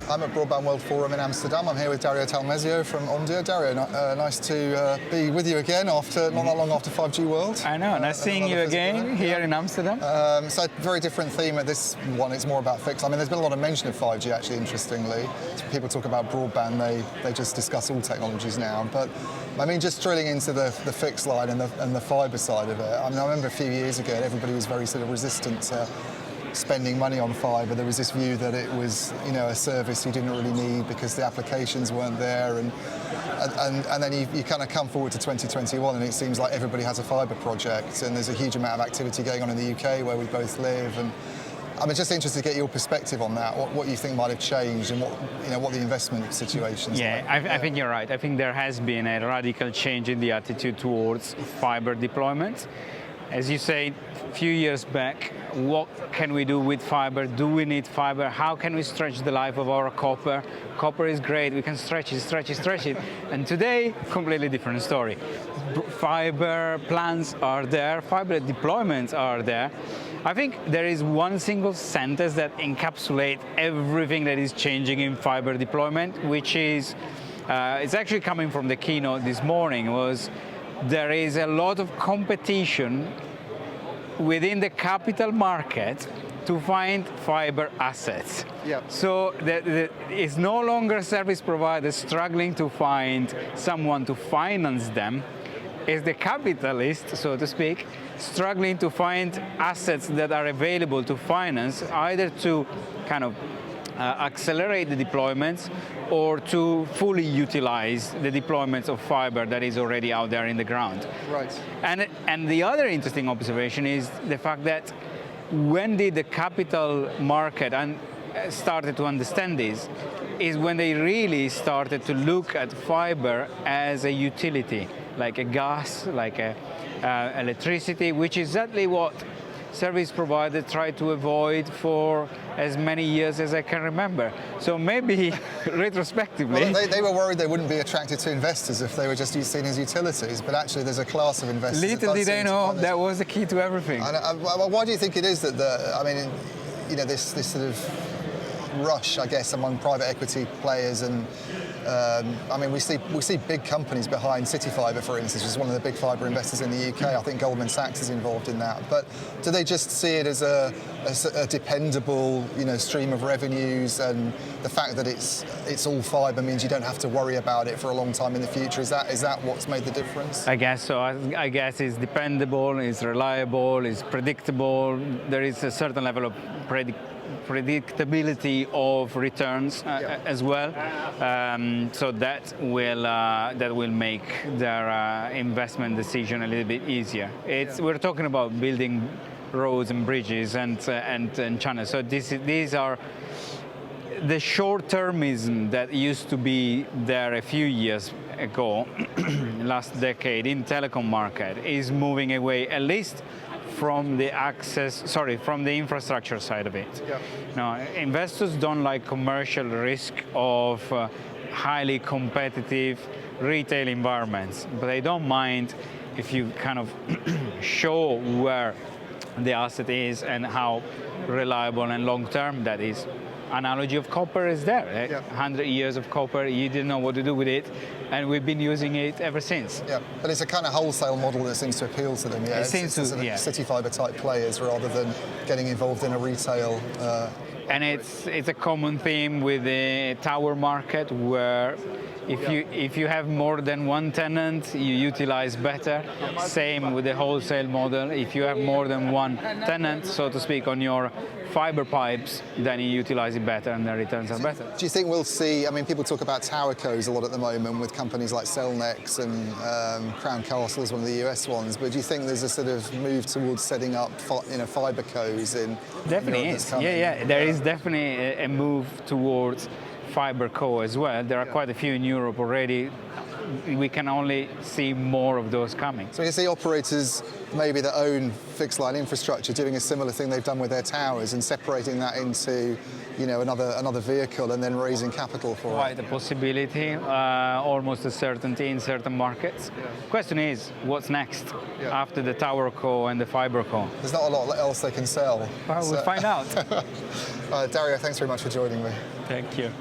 I'm at Broadband World Forum in Amsterdam. I'm here with Dario Talmesio from Omdia. Dario, nice to be with you again after not that long after 5G World. I know, nice seeing you again here in Amsterdam. So very different theme at this one. It's more about fixed. I mean, there's been a lot of mention of 5G actually, interestingly. People talk about broadband, they just discuss all technologies now. But I mean, just drilling into the fixed line and the fibre side of it. I mean, I remember a few years ago, everybody was very sort of resistant to spending money on fibre. There was this view that it was, a service you didn't really need because the applications weren't there, and then you kind of come forward to 2021, and it seems like everybody has a fibre project, and there's a huge amount of activity going on in the UK where we both live. And I'm just interested to get your perspective on that. What you think might have changed, and what the investment situation is like. I think you're right. I think there has been a radical change in the attitude towards fibre deployment. As you say, a few years back, what can we do with fibre? Do we need fibre? How can we stretch the life of our copper? Copper is great, we can stretch it. And today, completely different story. Fibre plans are there, fibre deployments are there. I think there is one single sentence that encapsulates everything that is changing in fibre deployment, which is, it's actually coming from the keynote this morning, was there is a lot of competition within the capital market to find fibre assets. Yep. So it's no longer service providers struggling to find someone to finance them. It's the capitalist, so to speak, struggling to find assets that are available to finance, either to kind of accelerate the deployments or to fully utilize the deployments of fibre that is already out there in the ground. Right. And the other interesting observation is the fact that when did the capital market started to understand this is when they really started to look at fibre as a utility, like a gas, like electricity, which is exactly what service providers tried to avoid for as many years as I can remember. So maybe retrospectively... Well, they were worried they wouldn't be attracted to investors if they were just seen as utilities, but actually there's a class of investors... Little did they know that was the key to everything. Why do you think it is that this sort of rush, I guess, among private equity players, and we see big companies behind CityFibre, for instance, which is one of the big fibre investors in the UK. I think Goldman Sachs is involved in that. But do they just see it as a dependable, stream of revenues, and the fact that it's all fibre means you don't have to worry about it for a long time in the future? Is that what's made the difference? I guess so. I guess it's dependable, it's reliable, it's predictable. There is a certain level of predictability of returns as well, so that will make their investment decision a little bit easier. We're talking about building roads and bridges and channels. So these are the short-termism that used to be there a few years ago, last decade in telecom market, is moving away, at least from the infrastructure side of it. Yeah. Now, investors don't like commercial risk of highly competitive retail environments, but they don't mind if you kind of show where the asset is and how reliable and long-term that is. Analogy of copper is there. 100 years of copper, you didn't know what to do with it, and we've been using it ever since. Yeah, but it's a kind of wholesale model that seems to appeal to them. Yeah, it seems to, CityFibre type players rather than getting involved in a retail. And it's a common theme with the tower market, where if you have more than one tenant, you utilize better. Same with the wholesale model. If you have more than one tenant, so to speak, on your fibre pipes, then you utilize it better and the returns are better. Do you think we'll see, people talk about towercos a lot at the moment with companies like Cellnex and Crown Castle is one of the US ones, but do you think there's a sort of move towards setting up fibre cos in Definitely is. There is definitely a move towards fibre co as well. There are quite a few in Europe already. we can only see more of those coming. So you see operators maybe that own fixed line infrastructure doing a similar thing they've done with their towers and separating that into, another vehicle and then raising capital for it. Quite a possibility, almost a certainty in certain markets. Question is, what's next after the tower co and the fiber co? There's not a lot else they can sell. Well, we'll find out. Dario, thanks very much for joining me. Thank you.